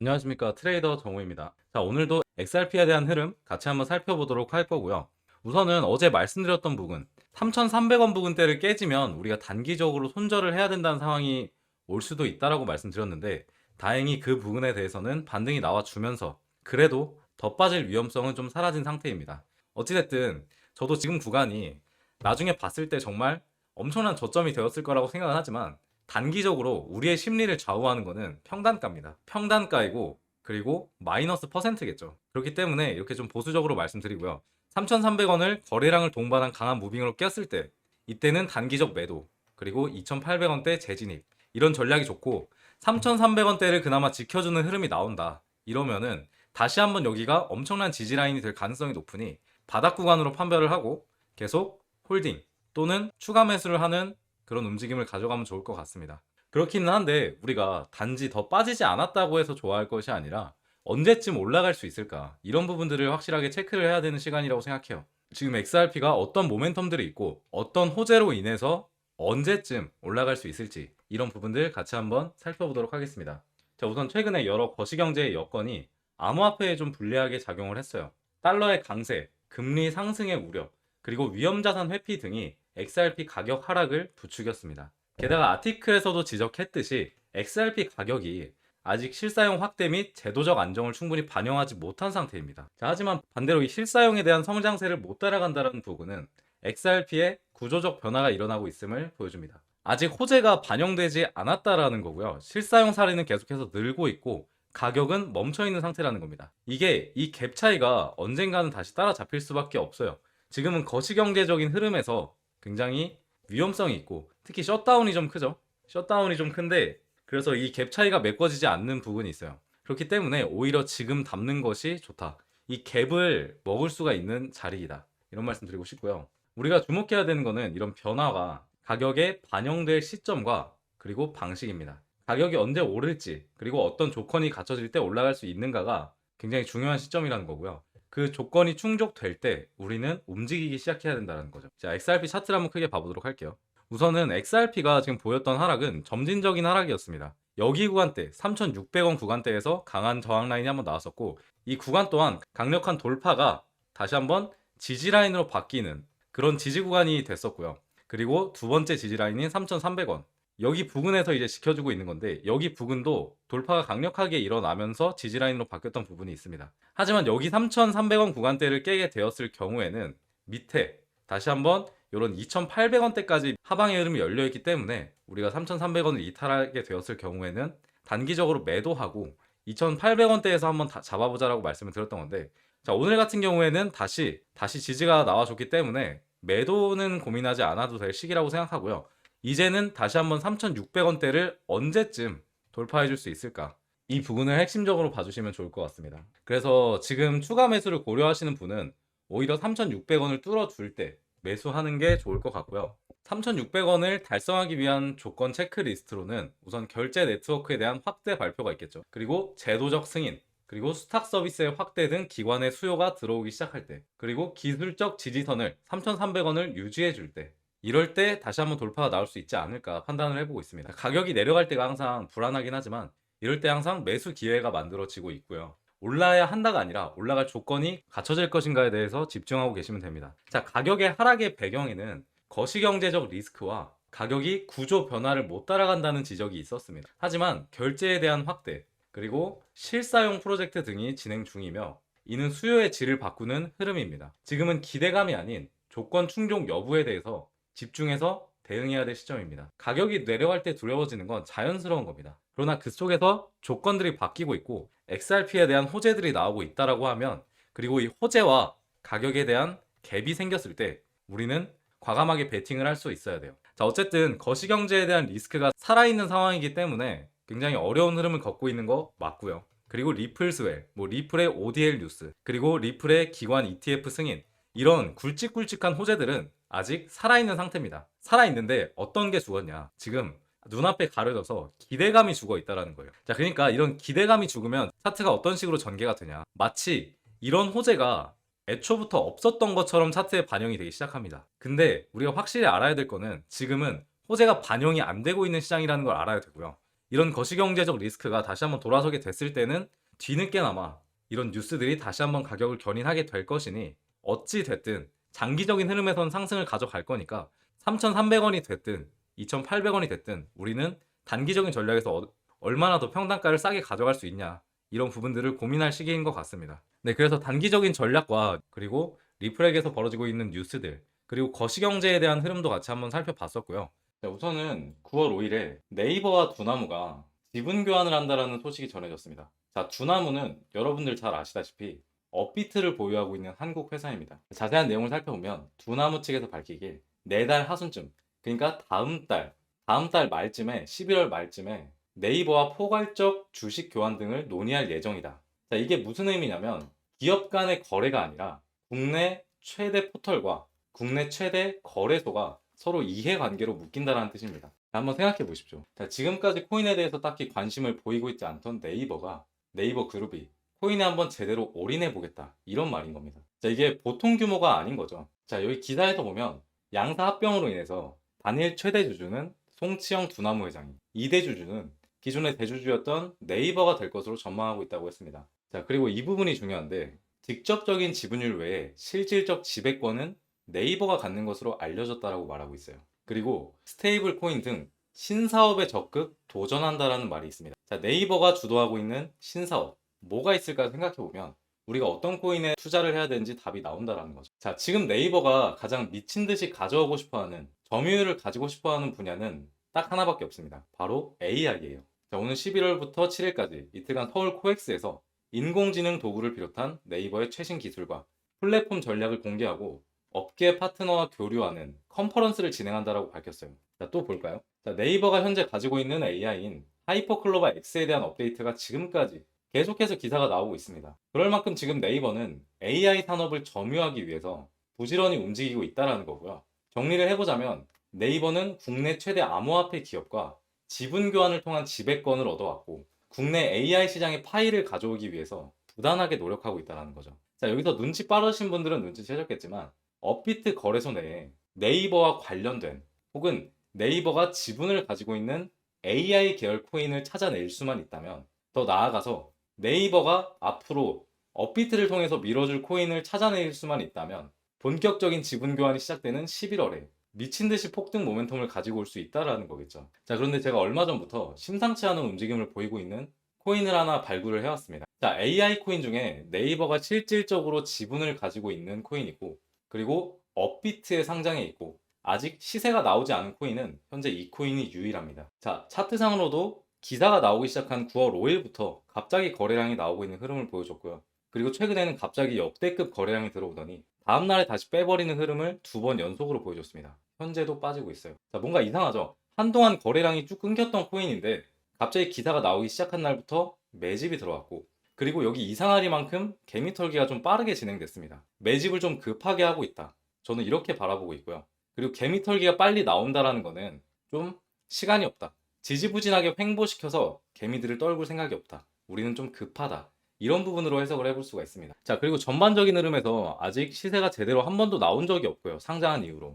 안녕하십니까, 트레이더 정우입니다. 자, 오늘도 XRP에 대한 흐름 같이 한번 살펴보도록 할 거고요. 우선은 어제 말씀드렸던 부분, 3,300원 부근대를 깨지면 우리가 단기적으로 손절을 해야 된다는 상황이 올 수도 있다라고 말씀드렸는데, 다행히 그 부분에 대해서는 반등이 나와주면서 그래도 더 빠질 위험성은 좀 사라진 상태입니다. 어찌됐든 저도 지금 구간이 나중에 봤을 때 정말 엄청난 저점이 되었을 거라고 생각은 하지만, 단기적으로 우리의 심리를 좌우하는 거는 평단가입니다. 평단가이고, 그리고 마이너스 퍼센트겠죠. 그렇기 때문에 이렇게 좀 보수적으로 말씀드리고요. 3,300원을 거래량을 동반한 강한 무빙으로 꼈을 때, 이때는 단기적 매도, 그리고 2,800원대 재진입, 이런 전략이 좋고, 3,300원대를 그나마 지켜주는 흐름이 나온다 이러면은 다시 한번 여기가 엄청난 지지라인이 될 가능성이 높으니 바닥 구간으로 판별을 하고 계속 홀딩 또는 추가 매수를 하는 그런 움직임을 가져가면 좋을 것 같습니다. 그렇기는 한데, 우리가 단지 더 빠지지 않았다고 해서 좋아할 것이 아니라 언제쯤 올라갈 수 있을까, 이런 부분들을 확실하게 체크를 해야 되는 시간이라고 생각해요. 지금 XRP가 어떤 모멘텀들이 있고 어떤 호재로 인해서 언제쯤 올라갈 수 있을지, 이런 부분들 같이 한번 살펴보도록 하겠습니다. 자, 우선 최근에 여러 거시경제의 여건이 암호화폐에 좀 불리하게 작용을 했어요. 달러의 강세, 금리 상승의 우려, 그리고 위험자산 회피 등이 XRP 가격 하락을 부추겼습니다. 게다가 아티클에서도 지적했듯이 XRP 가격이 아직 실사용 확대 및 제도적 안정을 충분히 반영하지 못한 상태입니다. 자, 하지만 반대로 이 실사용에 대한 성장세를 못 따라간다는 부분은 XRP의 구조적 변화가 일어나고 있음을 보여줍니다. 아직 호재가 반영되지 않았다라는 거고요. 실사용 사례는 계속해서 늘고 있고 가격은 멈춰 있는 상태라는 겁니다. 이게 이 갭 차이가 언젠가는 다시 따라잡힐 수밖에 없어요. 지금은 거시경제적인 흐름에서 굉장히 위험성이 있고, 특히 셧다운이 좀 크죠. 셧다운이 좀 큰데, 그래서 이 갭 차이가 메꿔지지 않는 부분이 있어요. 그렇기 때문에 오히려 지금 담는 것이 좋다. 이 갭을 먹을 수가 있는 자리이다, 이런 말씀 드리고 싶고요. 우리가 주목해야 되는 거는 이런 변화가 가격에 반영될 시점과 그리고 방식입니다. 가격이 언제 오를지, 그리고 어떤 조건이 갖춰질 때 올라갈 수 있는가가 굉장히 중요한 시점이라는 거고요. 그 조건이 충족될 때 우리는 움직이기 시작해야 된다는 거죠. 자, XRP 차트를 한번 크게 봐보도록 할게요. 우선은 XRP가 지금 보였던 하락은 점진적인 하락이었습니다. 여기 구간대 3,600원 구간대에서 강한 저항 라인이 한번 나왔었고, 이 구간 또한 강력한 돌파가 다시 한번 지지 라인으로 바뀌는 그런 지지 구간이 됐었고요. 그리고 두 번째 지지 라인인 3,300원, 여기 부근에서 이제 지켜주고 있는 건데, 여기 부근도 돌파가 강력하게 일어나면서 지지라인으로 바뀌었던 부분이 있습니다. 하지만 여기 3,300원 구간대를 깨게 되었을 경우에는 밑에 다시 한번 이런 2,800원대까지 하방의 흐름이 열려있기 때문에 우리가 3,300원을 이탈하게 되었을 경우에는 단기적으로 매도하고 2,800원대에서 한번 잡아보자라고 말씀을 드렸던 건데, 자, 오늘 같은 경우에는 다시 지지가 나와줬기 때문에 매도는 고민하지 않아도 될 시기라고 생각하고요. 이제는 다시 한번 3,600원대를 언제쯤 돌파해 줄 수 있을까, 이 부분을 핵심적으로 봐주시면 좋을 것 같습니다. 그래서 지금 추가 매수를 고려하시는 분은 오히려 3,600원을 뚫어줄 때 매수하는 게 좋을 것 같고요. 3,600원을 달성하기 위한 조건 체크리스트로는 우선 결제 네트워크에 대한 확대 발표가 있겠죠. 그리고 제도적 승인, 그리고 수탁 서비스의 확대 등 기관의 수요가 들어오기 시작할 때, 그리고 기술적 지지선을 3,300원을 유지해 줄 때, 이럴 때 다시 한번 돌파가 나올 수 있지 않을까 판단을 해보고 있습니다. 가격이 내려갈 때가 항상 불안하긴 하지만, 이럴 때 항상 매수 기회가 만들어지고 있고요. 올라야 한다가 아니라 올라갈 조건이 갖춰질 것인가에 대해서 집중하고 계시면 됩니다. 자, 가격의 하락의 배경에는 거시경제적 리스크와 가격이 구조 변화를 못 따라간다는 지적이 있었습니다. 하지만 결제에 대한 확대, 그리고 실사용 프로젝트 등이 진행 중이며, 이는 수요의 질을 바꾸는 흐름입니다. 지금은 기대감이 아닌 조건 충족 여부에 대해서 집중해서 대응해야 될 시점입니다. 가격이 내려갈 때 두려워지는 건 자연스러운 겁니다. 그러나 그 속에서 조건들이 바뀌고 있고 XRP에 대한 호재들이 나오고 있다라고 하면, 그리고 이 호재와 가격에 대한 갭이 생겼을 때 우리는 과감하게 베팅을 할 수 있어야 돼요. 자, 어쨌든 거시경제에 대한 리스크가 살아있는 상황이기 때문에 굉장히 어려운 흐름을 걷고 있는 거 맞고요. 그리고 리플 스웰, 리플의 ODL 뉴스, 그리고 리플의 기관 ETF 승인, 이런 굵직굵직한 호재들은 아직 살아있는 상태입니다. 살아있는데 어떤 게 죽었냐, 지금 눈앞에 가려져서 기대감이 죽어 있다는 거예요. 자, 그러니까 이런 기대감이 죽으면 차트가 어떤 식으로 전개가 되냐, 마치 이런 호재가 애초부터 없었던 것처럼 차트에 반영이 되기 시작합니다. 근데 우리가 확실히 알아야 될 거는 지금은 호재가 반영이 안 되고 있는 시장이라는 걸 알아야 되고요. 이런 거시경제적 리스크가 다시 한번 돌아서게 됐을 때는 뒤늦게나마 이런 뉴스들이 다시 한번 가격을 견인하게 될 것이니 어찌 됐든 장기적인 흐름에선 상승을 가져갈 거니까 3,300원이 됐든 2,800원이 됐든 우리는 단기적인 전략에서 얼마나 더 평단가를 싸게 가져갈 수 있냐, 이런 부분들을 고민할 시기인 것 같습니다. 네, 그래서 단기적인 전략과 그리고 리플렉에서 벌어지고 있는 뉴스들, 그리고 거시경제에 대한 흐름도 같이 한번 살펴봤었고요. 자, 우선은 9월 5일에 네이버와 두나무가 지분 교환을 한다라는 소식이 전해졌습니다. 자, 두나무는 여러분들 잘 아시다시피 업비트를 보유하고 있는 한국 회사입니다. 자세한 내용을 살펴보면 두나무 측에서 밝히길 내달 하순쯤, 그러니까 다음 달 말쯤에, 11월 말쯤에 네이버와 포괄적 주식 교환 등을 논의할 예정이다. 자, 이게 무슨 의미냐면 기업 간의 거래가 아니라 국내 최대 포털과 국내 최대 거래소가 서로 이해관계로 묶인다는 뜻입니다. 자, 한번 생각해 보십시오. 자, 지금까지 코인에 대해서 딱히 관심을 보이고 있지 않던 네이버가, 네이버 그룹이 코인에 한번 제대로 올인해 보겠다, 이런 말인 겁니다. 자, 이게 보통 규모가 아닌 거죠. 자, 여기 기사에서 보면 양사 합병으로 인해서 단일 최대 주주는 송치영 두나무 회장이, 2대 주주는 기존의 대주주였던 네이버가 될 것으로 전망하고 있다고 했습니다. 자, 그리고 이 부분이 중요한데 직접적인 지분율 외에 실질적 지배권은 네이버가 갖는 것으로 알려졌다라고 말하고 있어요. 그리고 스테이블 코인 등 신사업에 적극 도전한다라는 말이 있습니다. 자, 네이버가 주도하고 있는 신사업 뭐가 있을까 생각해 보면 우리가 어떤 코인에 투자를 해야 되는지 답이 나온다라는 거죠. 자, 지금 네이버가 가장 미친 듯이 가져오고 싶어하는, 점유율을 가지고 싶어하는 분야는 딱 하나밖에 없습니다. 바로 AI예요. 자, 오늘 11월부터 7일까지 이틀간 서울 코엑스에서 인공지능 도구를 비롯한 네이버의 최신 기술과 플랫폼 전략을 공개하고 업계 파트너와 교류하는 컨퍼런스를 진행한다라고 밝혔어요. 자, 또 볼까요? 자, 네이버가 현재 가지고 있는 AI인 하이퍼클로바 X에 대한 업데이트가 지금까지 계속해서 기사가 나오고 있습니다. 그럴 만큼 지금 네이버는 AI 산업을 점유하기 위해서 부지런히 움직이고 있다는 거고요. 정리를 해보자면 네이버는 국내 최대 암호화폐 기업과 지분 교환을 통한 지배권을 얻어왔고 국내 AI 시장의 파이를 가져오기 위해서 부단하게 노력하고 있다는 거죠. 자, 여기서 눈치 빠르신 분들은 눈치채셨겠지만 업비트 거래소 내에 네이버와 관련된 혹은 네이버가 지분을 가지고 있는 AI 계열 코인을 찾아낼 수만 있다면, 더 나아가서 네이버가 앞으로 업비트를 통해서 밀어줄 코인을 찾아낼 수만 있다면 본격적인 지분 교환이 시작되는 11월에 미친 듯이 폭등 모멘텀을 가지고 올 수 있다라는 거겠죠. 자, 그런데 제가 얼마 전부터 심상치 않은 움직임을 보이고 있는 코인을 하나 발굴을 해왔습니다. 자, AI 코인 중에 네이버가 실질적으로 지분을 가지고 있는 코인이고, 그리고 업비트에 상장해 있고 아직 시세가 나오지 않은 코인은 현재 이 코인이 유일합니다. 자, 차트상으로도 기사가 나오기 시작한 9월 5일부터 갑자기 거래량이 나오고 있는 흐름을 보여줬고요. 그리고 최근에는 갑자기 역대급 거래량이 들어오더니 다음날에 다시 빼버리는 흐름을 2번 연속으로 보여줬습니다. 현재도 빠지고 있어요. 자, 뭔가 이상하죠? 한동안 거래량이 쭉 끊겼던 코인인데 갑자기 기사가 나오기 시작한 날부터 매집이 들어왔고, 그리고 여기 이상하리만큼 개미털기가 좀 빠르게 진행됐습니다. 매집을 좀 급하게 하고 있다, 저는 이렇게 바라보고 있고요. 그리고 개미털기가 빨리 나온다라는 거는 좀 시간이 없다, 지지부진하게 횡보시켜서 개미들을 떨굴 생각이 없다, 우리는 좀 급하다, 이런 부분으로 해석을 해볼 수가 있습니다. 자, 그리고 전반적인 흐름에서 아직 시세가 제대로 한 번도 나온 적이 없고요. 상장한 이후로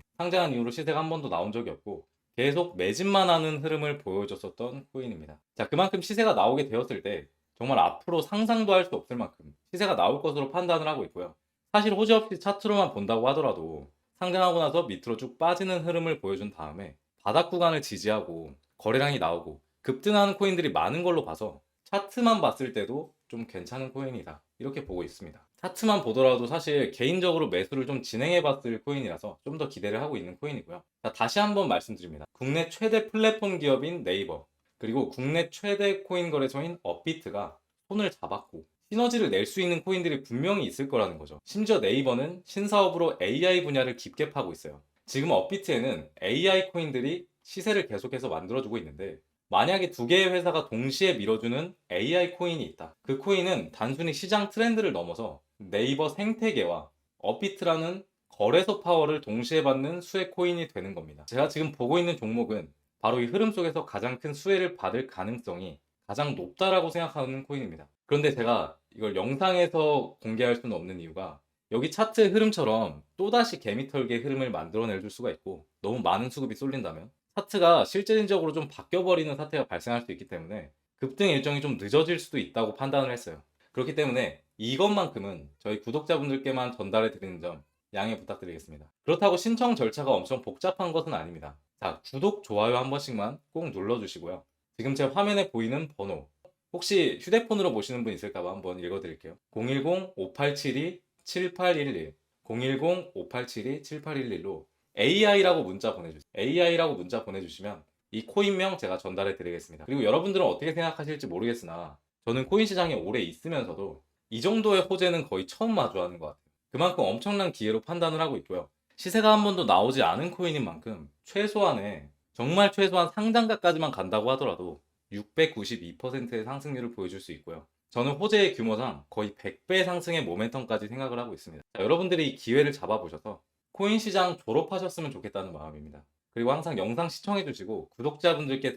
시세가 한 번도 나온 적이 없고 계속 매집만 하는 흐름을 보여줬었던 코인입니다. 자, 그만큼 시세가 나오게 되었을 때 정말 앞으로 상상도 할 수 없을 만큼 시세가 나올 것으로 판단을 하고 있고요. 사실 호재없이 차트로만 본다고 하더라도 상장하고 나서 밑으로 쭉 빠지는 흐름을 보여준 다음에 바닥 구간을 지지하고 거래량이 나오고 급등하는 코인들이 많은 걸로 봐서 차트만 봤을 때도 좀 괜찮은 코인이다, 이렇게 보고 있습니다. 차트만 보더라도 사실 개인적으로 매수를 좀 진행해 봤을 코인이라서 좀 더 기대를 하고 있는 코인이고요. 자, 다시 한번 말씀드립니다. 국내 최대 플랫폼 기업인 네이버, 그리고 국내 최대 코인 거래소인 업비트가 손을 잡았고 시너지를 낼 수 있는 코인들이 분명히 있을 거라는 거죠. 심지어 네이버는 신사업으로 AI 분야를 깊게 파고 있어요. 지금 업비트에는 AI 코인들이 시세를 계속해서 만들어주고 있는데, 만약에 두 개의 회사가 동시에 밀어주는 AI 코인이 있다, 그 코인은 단순히 시장 트렌드를 넘어서 네이버 생태계와 업비트라는 거래소 파워를 동시에 받는 수혜 코인이 되는 겁니다. 제가 지금 보고 있는 종목은 바로 이 흐름 속에서 가장 큰 수혜를 받을 가능성이 가장 높다라고 생각하는 코인입니다. 그런데 제가 이걸 영상에서 공개할 수는 없는 이유가, 여기 차트의 흐름처럼 또다시 개미털기의 흐름을 만들어낼 수가 있고 너무 많은 수급이 쏠린다면 차트가 실질적으로 좀 바뀌어버리는 사태가 발생할 수 있기 때문에 급등 일정이 좀 늦어질 수도 있다고 판단을 했어요. 그렇기 때문에 이것만큼은 저희 구독자분들께만 전달해 드리는 점 양해 부탁드리겠습니다. 그렇다고 신청 절차가 엄청 복잡한 것은 아닙니다. 자, 구독, 좋아요 한 번씩만 꼭 눌러주시고요. 지금 제 화면에 보이는 번호, 혹시 휴대폰으로 보시는 분 있을까봐 한번 읽어드릴게요. 010-5872-7811 010-5872-7811로 AI라고 문자 보내주세요. AI라고 문자 보내주시면 이 코인명 제가 전달해 드리겠습니다. 그리고 여러분들은 어떻게 생각하실지 모르겠으나 저는 코인 시장에 오래 있으면서도 이 정도의 호재는 거의 처음 마주하는 것 같아요. 그만큼 엄청난 기회로 판단을 하고 있고요. 시세가 한 번도 나오지 않은 코인인 만큼 최소한의 정말 최소한 상장가까지만 간다고 하더라도 692%의 상승률을 보여줄 수 있고요. 저는 호재의 규모상 거의 100배 상승의 모멘텀까지 생각을 하고 있습니다. 자, 여러분들이 이 기회를 잡아보셔서 코인 시장 졸업하셨으면 좋겠다는 마음입니다. 그리고 항상 영상 시청해주시고 구독자분들께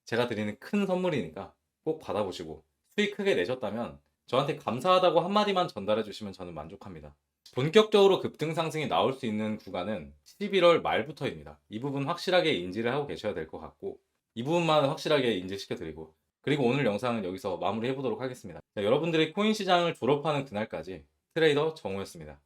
제가 드리는 큰 선물이니까 꼭 받아보시고 수익 크게 내셨다면 저한테 감사하다고 한마디만 전달해 주시면 저는 만족합니다. 본격적으로 급등 상승이 나올 수 있는 구간은 11월 말부터입니다. 이 부분 확실하게 인지를 하고 계셔야 될 것 같고 이 부분만 확실하게 인지시켜 드리고 그리고 오늘 영상은 여기서 마무리해 보도록 하겠습니다. 자, 여러분들이 코인 시장을 졸업하는 그날까지 트레이더 정우였습니다.